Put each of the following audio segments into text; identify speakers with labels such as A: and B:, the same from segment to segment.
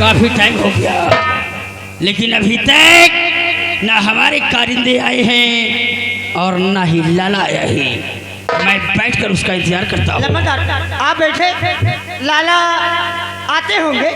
A: काफी टाइम हो गया, लेकिन अभी तक ना हमारे कारिंदे आए हैं और ना ही लाला आया है। मैं बैठकर उसका इंतजार करता हूँ।
B: आप बैठे, लाला आते होंगे।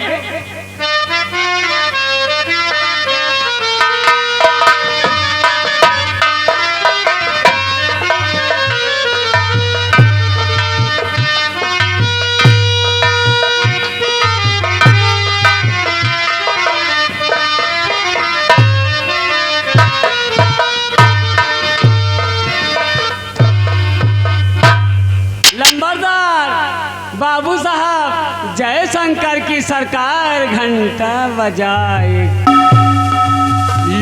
C: बाबू साहब, जय शंकर की सरकार घंटा बजाए।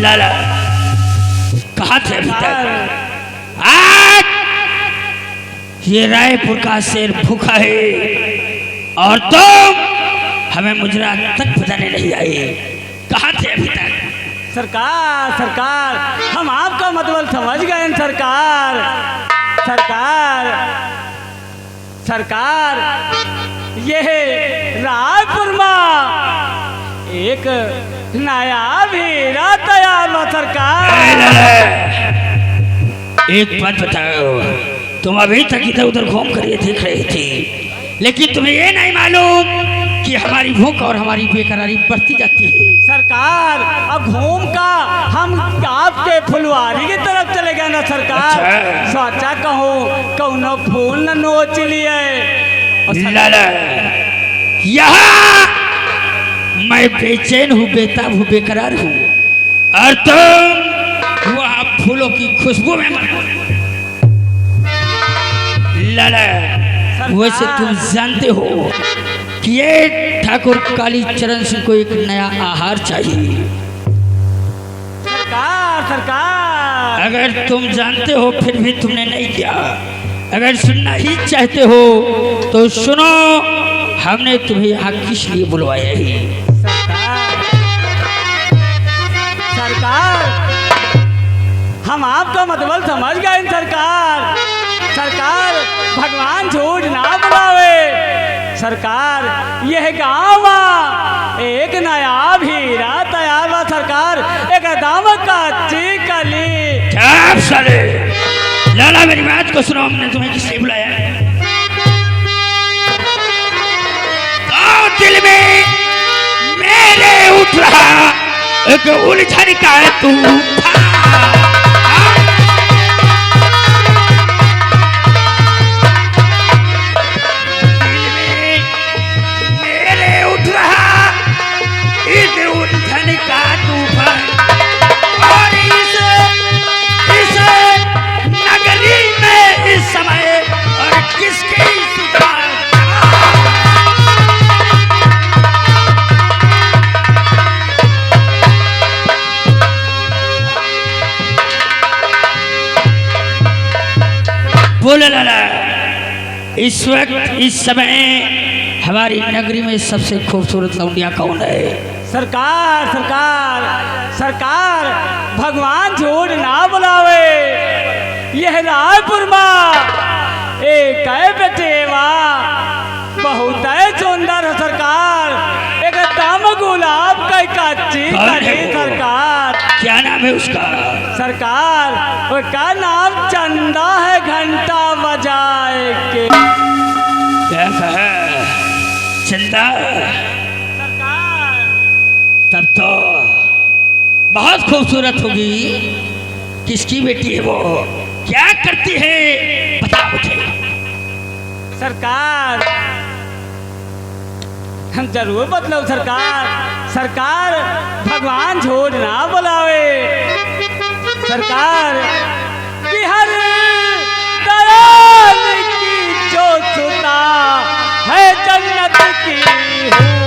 A: लाला कहाँ थे अभी तक? आज ये रायपुर का शेर भूखा है और तुम हमें मुजरा तक बताने नहीं आए। कहाँ थे अभी तक?
C: सरकार सरकार, हम आपका मतलब समझ गए सरकार। सरकार सरकार, यह रायपुर में एक नया हीरा तैयार हुआ सरकार।
A: एक बात बताओ, तुम अभी तक इधर उधर घूम कर ये देख रही थी, लेकिन तुम्हें ये नहीं मालूम कि हमारी भूख और हमारी बेकरारी बढ़ती जाती है।
C: सरकार, अब घूम का हम आपके फुलवारी की तरफ चले गए ना सरकार।
A: अच्छा।
C: सोचा कहूँ कौनो फूल न नोच लिए।
A: लाला, यहाँ मैं बेचैन हूँ, बेताब हूँ, बेकरार हूँ और तुम वहाँ फूलों की खुशबू में लाला, वैसे तुम जानते हो कि ये ठाकुर काली चरण सिंह को एक नया आहार चाहिए।
C: सरकार सरकार,
A: अगर तुम जानते हो फिर भी तुमने नहीं किया, अगर सुनना ही चाहते हो तो सुनो, हमने तुम्हें यहाँ किस लिए बुलवाया है।
C: सरकार सरकार, हम आपका मतलब समझ गए सरकार। सरकार, भगवान झूठ ना बुलावे। सरकार, यह गाँव एक नया हीरा तैयार हुआ सरकार, एक दाम कच्ची कली।
A: चुप साले, लाला मेरी बात को सुनो, हमने तुम्हें किस लिए बुलाया है? तो दिल में मेरे उठ रहा एक उलझन का तूफान। बोले लाला, इस वक्त इस समय हमारी नगरी में सबसे खूबसूरत लौंडिया कौन है?
C: सरकार सरकार सरकार, भगवान झूठ ना बुलावे। यह रायपुर में एक है बेटेवा, बहुत है सुंदर है सरकार, एकदम गुलाब का कच्ची कली सरकार।
A: क्या नाम है उसका?
C: सरकार, उसका नाम चंदा है, घंटा बजाए के।
A: क्या कहा? चंदा?
C: सरकार,
A: तब तो बहुत खूबसूरत होगी। किसकी बेटी है वो? क्या करती है? बता मुझे।
C: सरकार, हम जरूर बतलाओ सरकार। सरकार, भगवान झूठ ना बुलावे। सरकार, कि हर दयाल की जो सुता है जन्नत की हूँ।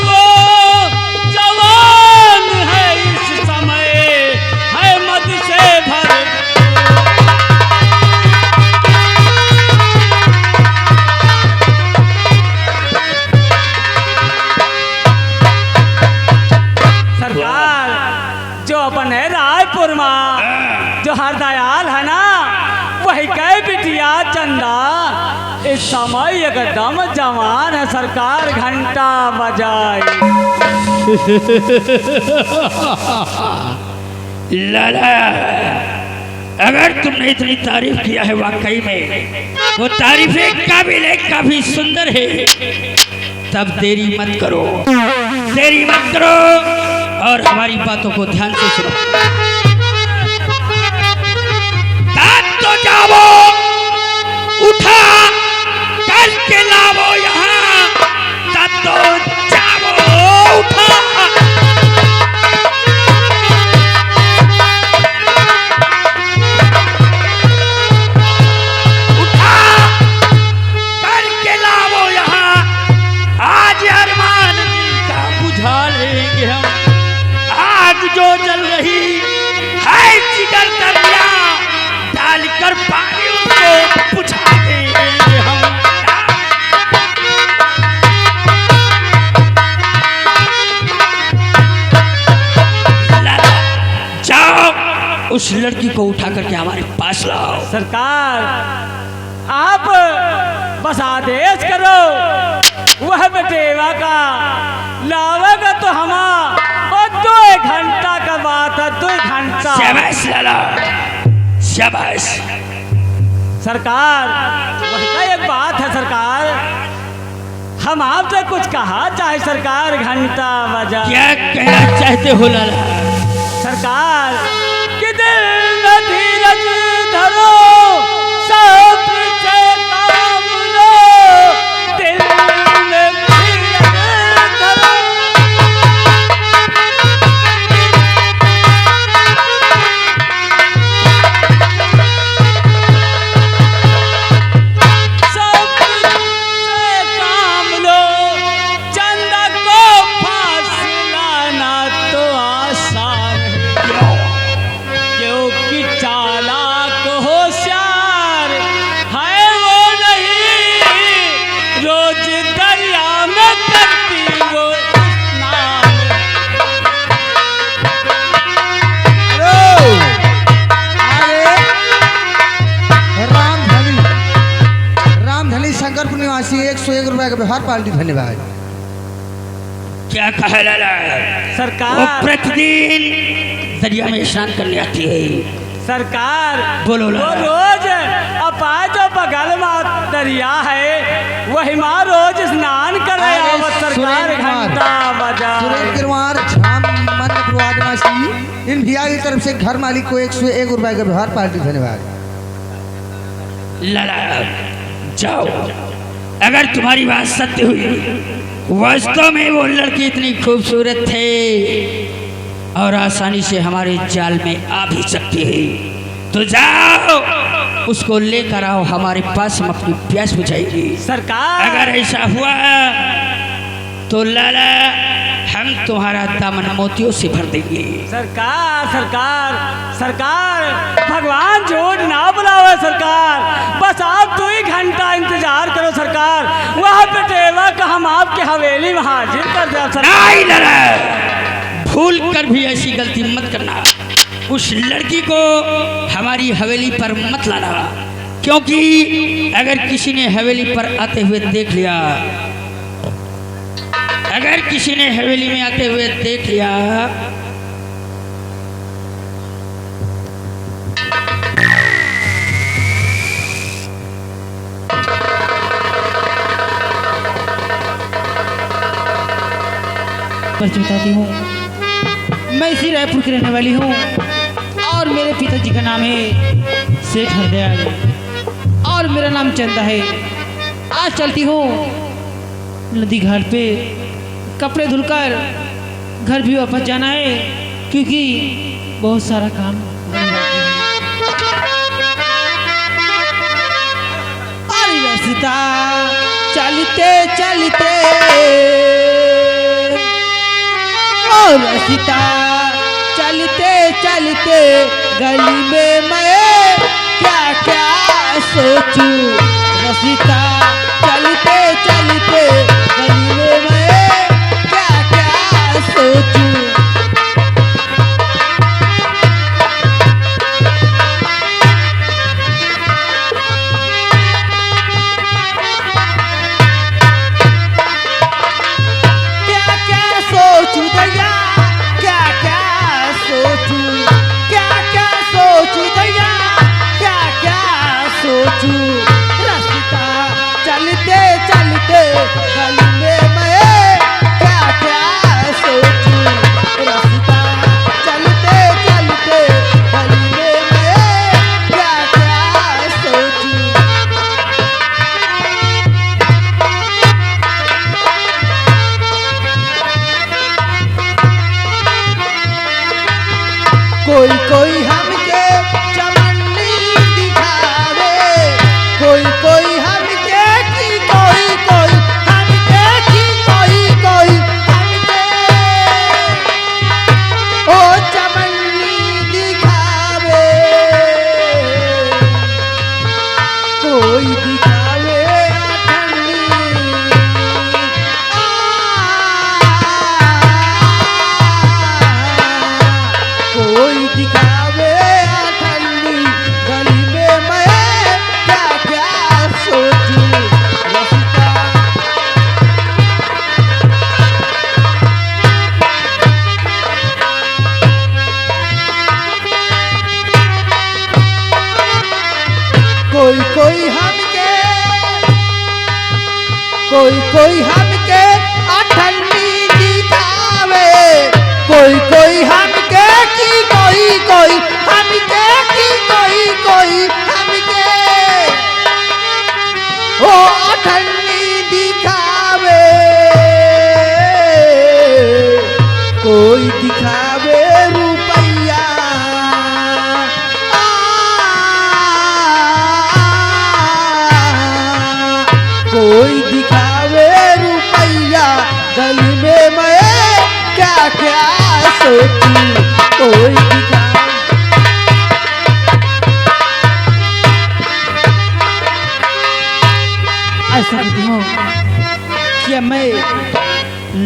C: वो ख्याल है ना, वही कह बिटिया चंदा, इस समय एकदम जवान है सरकार, घंटा बजाए।
A: लाला, अगर तुमने इतनी तारीफ किया है वाकई में वो तारीफें काबिल है, काफी सुंदर है, तब देरी मत करो, देरी मत करो और हमारी बातों को ध्यान से सुनो। दांत तो जाओ, उठा कल के लाओ यहाँ, दांत तो जाओ, उठा। जो जल रही है जिगर दरिया, डालकर पानी उसको बुझा देंगे हम। जाओ उस लड़की को उठा करके हमारे पास लाओ।
C: सरकार आप बस आदेश करो, वह बेटेवा का लावेगा तो हमारा 2 घंटा का बात है, 2 घंटा।
A: शाबाश लाला, शाबाश।
C: सरकार वही का एक बात है सरकार, हम आपसे कुछ कहा चाहे सरकार, घंटा बजा।
A: क्या कहना चाहते हो लाला?
C: सरकार कि दिल में धीरज धरो, सब्र से काम लो, दिल में धीरज धरो।
D: निवासी 101 रुपए का व्यवहार पार्टी, धन्यवाद।
A: क्या कहा लाला?
C: सरकार
A: वो प्रतिदिन दरिया में स्नान करने आती है।
C: सरकार
A: बोलो
C: वो रोज अपाए जो बगल में दरिया है, वही माँ रोज स्नान करे। सरकार घंटा बजा।
D: सुरेश गिरवार इन भैया की तरफ से घर मालिक को 101 रुपए का व्यवहार पार्टी, धन्यवाद।
A: लाला जाओ, अगर तुम्हारी बात सत्य हुई, वास्तव में वो लड़की इतनी खूबसूरत थे और आसानी से हमारे जाल में आ भी सकती है, तो जाओ उसको लेकर आओ हमारे पास, हम अपनी प्यास बुझाएगी।
C: सरकार
A: अगर ऐसा हुआ तो लाला हम तुम्हारा दामन मोतियों से भर देंगे।
C: सरकार सरकार सरकार भगवान झूठ ना बुलावे सरकार, बस आप 2 ही घंटा इंतजार करो सरकार, वहाँ बेटेवा का हम आपके हवेली में हाजिर कर दे।
A: नहीं लाला, भूल कर भी ऐसी गलती मत करना, उस लड़की को हमारी हवेली पर मत लाना, क्योंकि अगर किसी ने हवेली पर आते हुए देख लिया, अगर किसी ने हवेली में आते हुए देख लिया
E: बताती हूँ, मैं इसी रायपुर की रहने वाली हूँ और मेरे पिताजी का नाम है सेठ हरदयाल और मेरा नाम चंदा है। आज चलती हूँ नदी घाट पे, कपड़े धुलकर घर भी वापस जाना है क्योंकि बहुत सारा काम। अरे रास्ता चलते चलते, और रास्ता चलते चलते गली में मैं क्या क्या सोचूं, रास्ता चलते चलते गली में मैं क्या क्या सोचूं।
D: कोई कोई हमके अठन्नी दिखावे, कोई हमके की कोई हमके की कोई हमके ओ अठन्नी दिखावे, कोई दिखावे रुपैया कोई दिखावे रुपैया, गली में मैं क्या क्या सोचूं, कोई दिखावे।
E: ऐसा करती हूँ कि मैं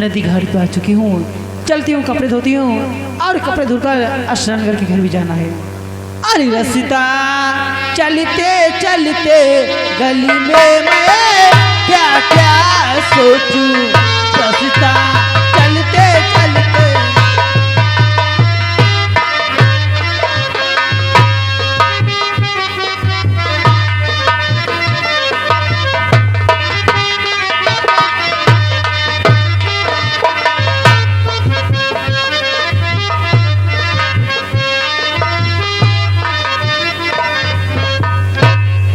E: नदी घाट पे आ चुकी हूँ, चलती हूँ कपड़े धोती हूँ और कपड़े धोकर स्नान करके घर भी जाना है। अरे रसिता चलते चलते गली में मैं क्या क्या सोचूं, रसिता चलते चलते।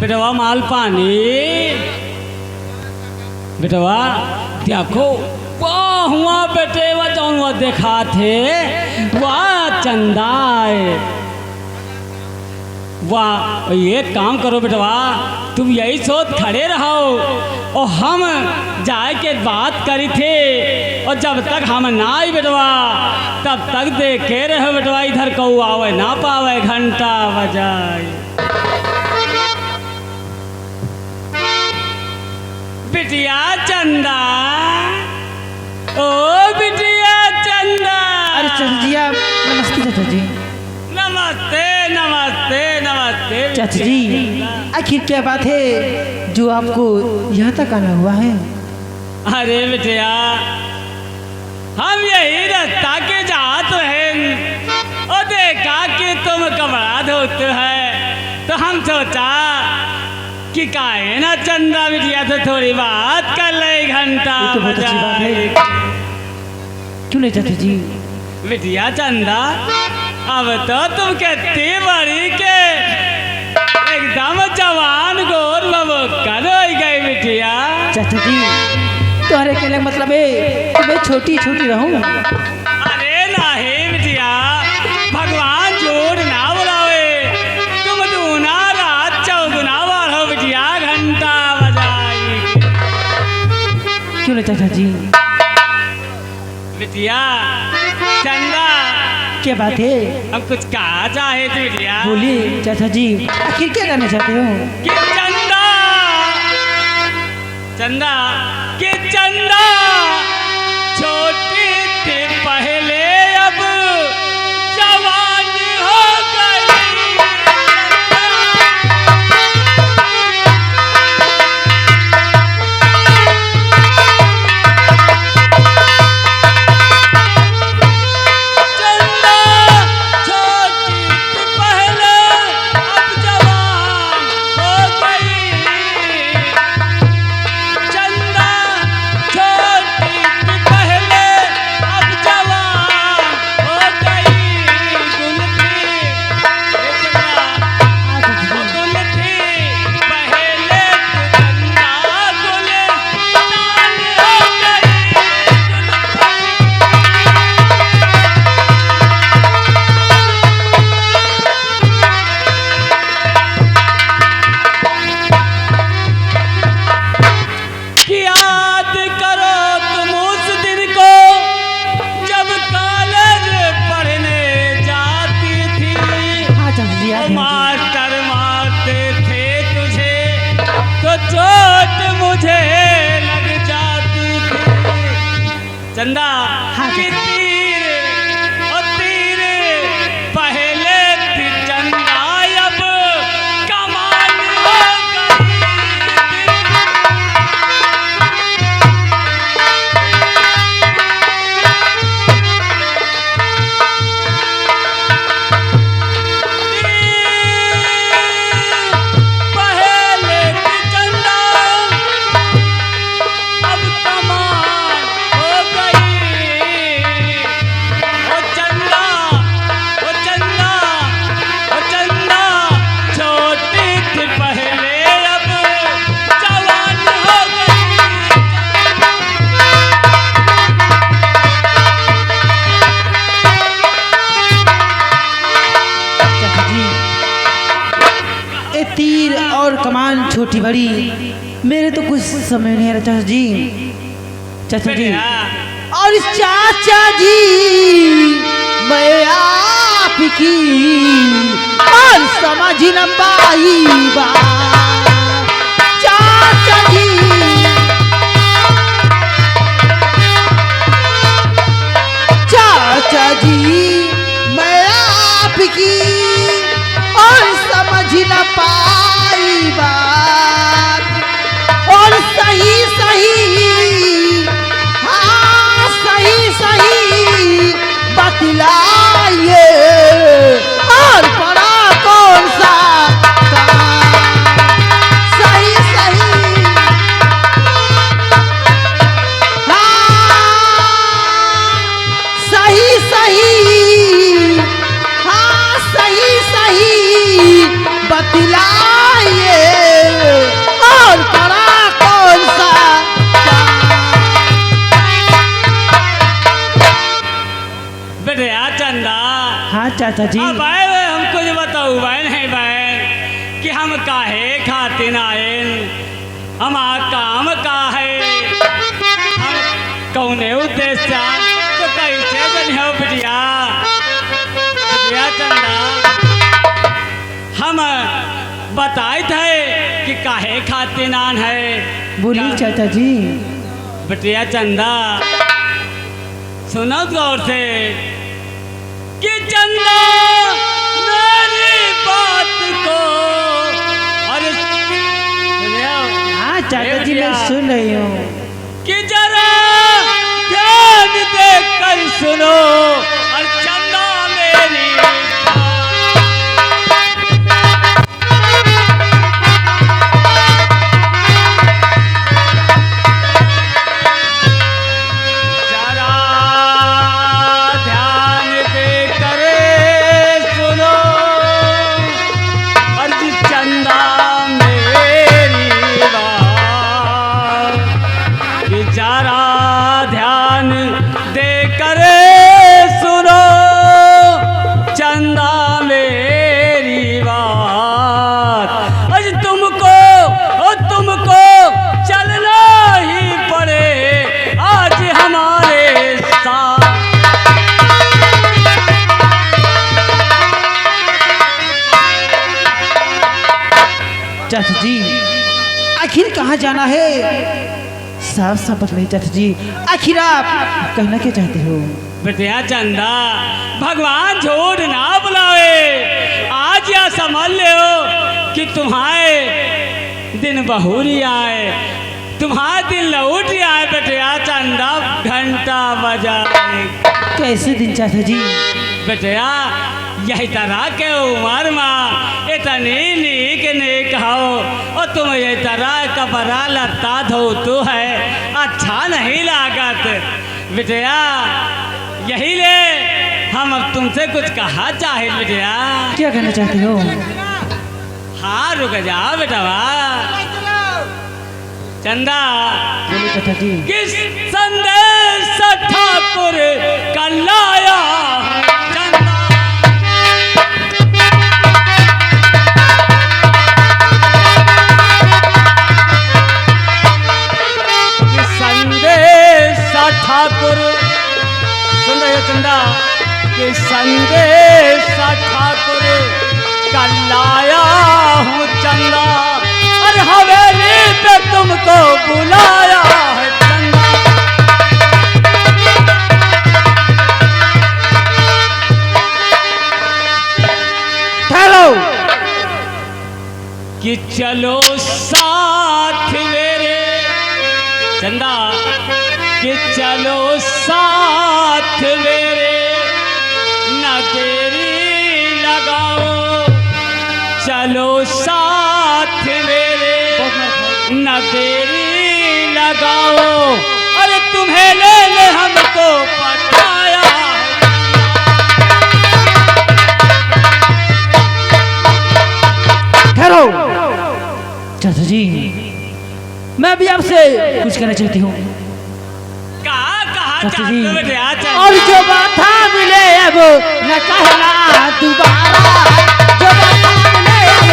C: बेटवा माल पानी, बेटवा देखो वाह हुआ बेटे वह जौन वह देखा थे वाह चंदा है। वाह एक काम करो बेटवा, तुम यही सोच खड़े रहो और हम जाए के बात करी थे, और जब तक हम ना आई बेटवा तब तक देखे रहो बेटवा, इधर कौ आवे ना पावे घंटा बजाए। बिटिया चंदा, ओ बिटिया चंदा।
E: अरे चाचा जी आप नमस्ते चाचा जी।
C: नमस्ते नमस्ते नमस्ते
E: चाचा जी आखिर क्या बात है जो आपको यहाँ तक आना हुआ है?
C: अरे बिटिया हम यही रास्ता के जात रहे और देखा कि तुम कपड़ा धोते है तो हम सोचा कि काहे ना चंदा बिटिया से थोड़ी बात कर ले, घंटा
E: ये तो बहुत अच्छी बात है। क्यों नहीं चाचा जी?
C: बिटिया चंदा अब तो तुम कहती बड़ी के एकदम जवान गोर बबूकर हो गई बिटिया।
E: चाचा जी तुम्हारे कहने का मतलब है कि मैं छोटी छोटी रहूं?
C: अरे नहीं बिटिया, भगवान झूठ ना बुलावे, तुम दूना रात चौगुना बढ़ो बिटिया, घंटा बजाई।
E: क्यों नहीं चाचा जी?
C: बिटिया चंदा
E: क्या बात है?
C: हम कुछ कहा चाहे थे बिटिया।
E: बोलिए चाचा जी आखिर क्या करना चाहते हो?
C: कि चंदा चंदा कि चंदा छोटी थी पहले अब जवान हो गई। चंदा छोटी थी पहले अब जवान हो गई। चंदा छोटी थी पहले अब जवान हो गई। गुल थी गुल थी पहले चंदा गुल तान हो गई। कि याद करो तुम उस दिन को जब कॉलेज पढ़ने जाती थी।
E: हाँ चाचा जी याद है मुझे।
C: मास्टर मारते थे तुझे तो चोट मुझे लग जाती थी। चंदा
E: हाँ
C: कि तीर और तीर पहले थी चंदा अब कमान हो गई। पहले
E: ये तीर और कमान छोटी बड़ी मेरे तो कुछ समय नहीं आ रहा चाचा जी। चाचा जी और चाचा जी मैं आपकी और समझ न पाई बात। चाचा जी चाचा जी मैं आपकी और समझ न पाई बात। और सही सही हाँ सही सही बतलाइए और पड़ा कौन सा काम? सही सही हाँ सही सही हाँ सही सही बतलाइए और पड़ा कौन सा
C: बेटिया चंदा।
E: हाँ चाचा जी
C: अब आए हमको जो बताओ बहन है बहन कि हम काहे खातिर आए, हमारा काम का है, हम कौने उद्देश्य तो कैसे बनियो बिटिया। बिटिया चंदा हम बताए थे कि काहे खातिर नान है।
E: बोलिए चाचा जी।
C: बिटिया चंदा सुनो गौर से कि चंदा मेरी बात को और
E: हाँ चाचा जी मैं सुन रही हूँ।
C: कि जरा ध्यान देकर सुनो और चंदा मेरी जरा ध्यान देकर सुनो और चंदा मेरी बात। कि जरा ध्यान देकर सुनो चंदा मेरी बात। आज तुमको चलना ही पड़े आज हमारे साथ।
E: चाचा जी आखिर कहाँ जाना है? साफ साफ बतलाइए चाचा जी, आखिर आप कहना क्या चाहते हो?
C: बेटिया चंदा भगवान झूठ ना बुलावे। आज या समझ लो कि तुम्हारे दिन बहुरी आए, तुम्हारे दिन लौट आए। बेटिया चंदा घंटा बजाए।
E: कैसे दिन चाचा जी?
C: बेटिया यही तरह के उम्र में इतनी नीक नीक हो और तुम ये तरह कपड़ा लत्ता धोतू है अच्छा नहीं लागत। बेटिया यही ले हम अब तुमसे कुछ कहा चाहे। बेटिया
E: क्या कहना चाहते हो?
C: हाँ रुक जाओ बेटवा। चंदा
E: बोलिए चाचा जी।
C: किस संदेश ठाकुर का लाया चंदा। संदेश ठाकुर सुन रहे हो चंदा कि संदेश ठाकुर का लाया हूँ चंदा और हवेली पे तुमको बुलाया है चंदा।
E: ठहरो
C: कि चलो साथ मेरे चंदा कि चलो साथ मेरे न देरी लगाओ। चलो साथ मेरे न देरी लगाओ। अरे तुम्हें ले हमको पताया।
E: ठहरो चाचा जी, मैं भी आपसे कुछ कहना चाहती हूँ।
C: कहा
E: चाचा जी,
C: चाहते बेटे आ
E: और जो बात मिले अब न कहना दोबारा। जो बात मिले अब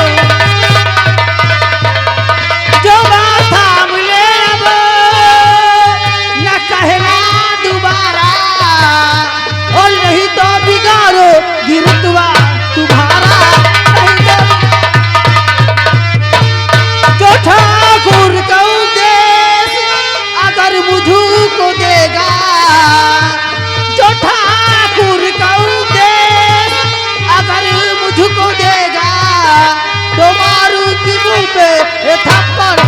D: पे ये थप्पड़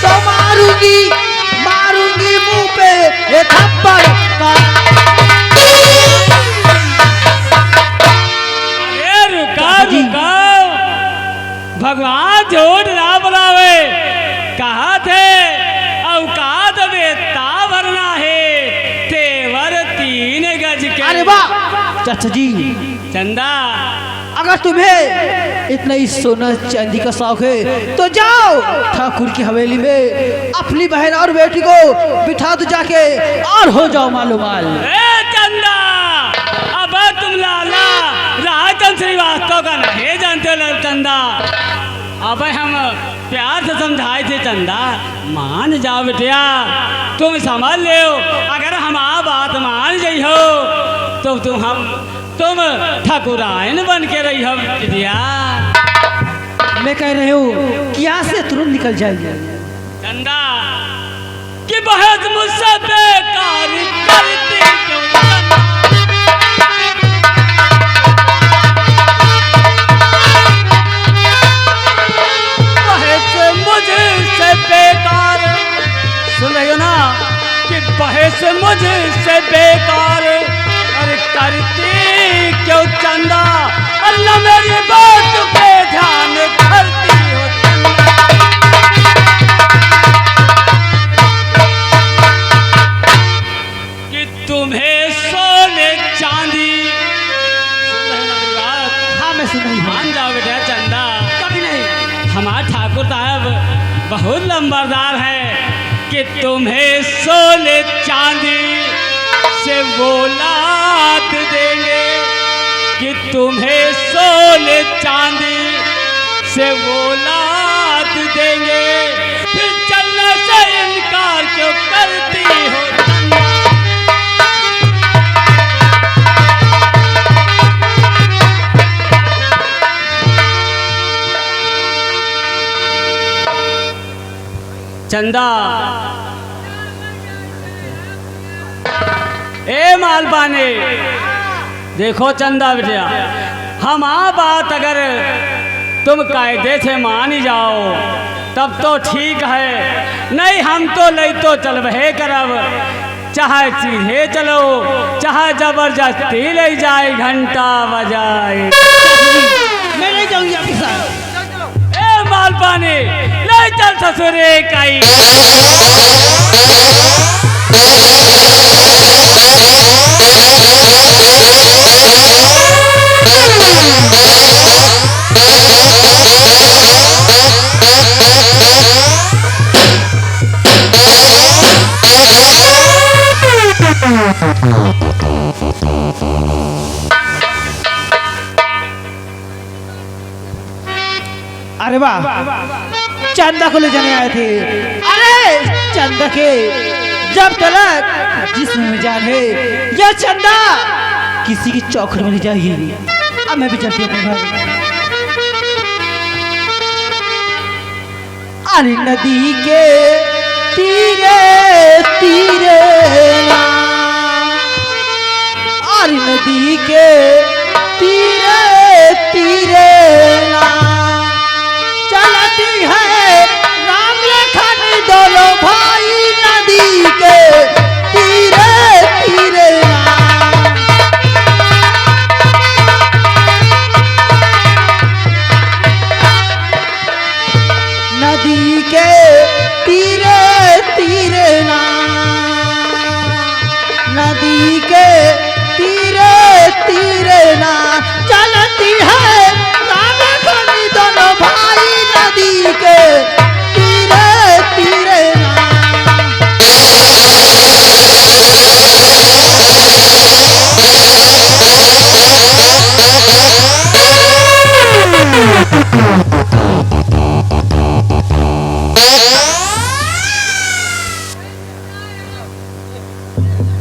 D: तो मारूंगी मारूंगी मुंह पे ये थप्पड़ का।
C: अरे रुका रुका, भगवान झूठ ना बुलावे। कहा थे औकात बेता भरना है, तेवर 3 गज के।
D: अरे वाह चाचा जी,
C: चंदा
D: अगर तुम्हें इतना ही सोना चांदी का शौक है तो जाओ ठाकुर की हवेली में अपनी बहन और बेटी को बिठा दो जाके और हो जाओ मालो माल।
C: ए चंदा, अब तुम लाला राजन श्रीवास्तव का नहीं जानते हो चंदा। अब हम प्यार से समझाए थे चंदा, मान जाओ बेटिया, तुम समझ ले। अगर हम बात मान जाइ हो तो तुम ठाकुराइन बन के रही हो बेटिया।
D: मैं कह रही हूँ कि यहाँ से तुरंत निकल जाइए।
C: चंदा कि बहुत मुझसे बेकार करती क्यों चंदा? मुझसे बेकार, सुन रही हो ना, कि बहस मुझसे बेकार अरे करती क्यों चंदा? अल्लाह मेरी बात पे ध्यान करती हो चंदा। कि तुम्हें सोने चांदी, सुन रहे हो ना मेरी बात?
D: हाँ मैं सुन रही हूँ।
C: मान जाओ बेटा चंदा,
D: कभी नहीं।
C: हमारा ठाकुर साहब बहुत लंबरदार है कि तुम्हें सोने चांदी से वो लात देंगे, कि तुम्हें सोने चांदी से वो लात देंगे। फिर चलने से इनकार क्यों करती हो चंदा? चंदा ए मालपाने, देखो चंदा बेटिया, हम बात अगर तुम कायदे से मान ही जाओ तब तो ठीक है, नहीं हम तो ले तो चल बहे करब, चाहे सीधे चलो चाहे जबरदस्ती ले जाए घंटा बजाए।
D: मैं नहीं जाऊंगी आपके साथ।
C: ए मालपाने ले चल ससुरे काई।
D: अरे वाह, चंदा को ले जाने आए थे। अरे चंदा के जब तलक जिसम में जान है, यह चंदा किसी की चौखट में नहीं जाएगी। अब मैं भी चलती हूँ अपने घर। अरे नदी के तीरे तीरे ना, अरे नदी के तीरे तीरे ना, चलती है राम लखन दोनों भाई नदी के तीरे तीरे ना। नदी के तीरे तीरे ना, नदी के तीरे तीरे ना, चलती है राम लखन दोनों भाई नदी के तीरे तीरे ना।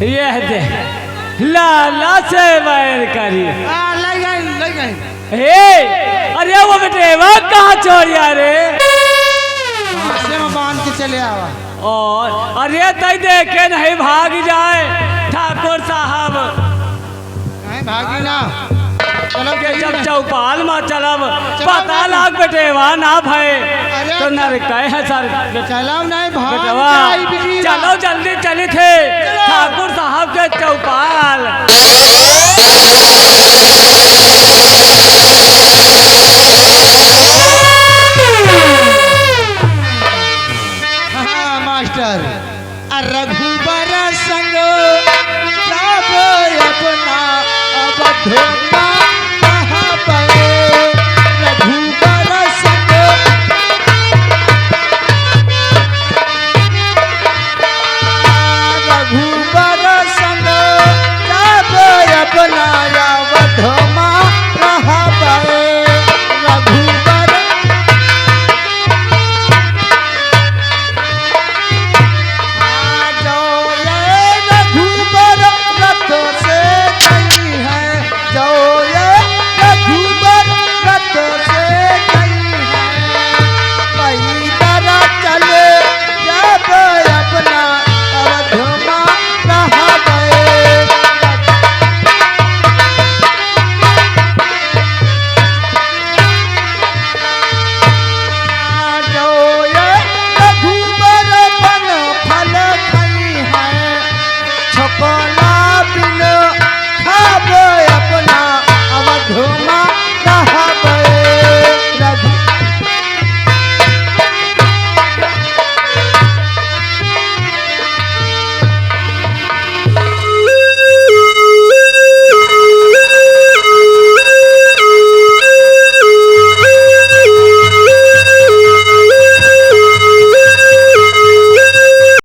C: यह दे लाला से बैर करी।
D: लग गई।
C: हे अरे वो बेटे वो कहाँ छोड़िया रे?
D: से में बांध के चले आवा।
C: और अरे तई देखे नहीं भाग जाए ठाकुर साहब।
D: नहीं भागी ना।
C: कि जब चौपाल में चलब पता लाग बेटेवा ना भय तो नर कहे है सर
B: चलाओ नहीं
C: बेटवा चलो जल्दी चले थे ठाकुर साहब के चौपाल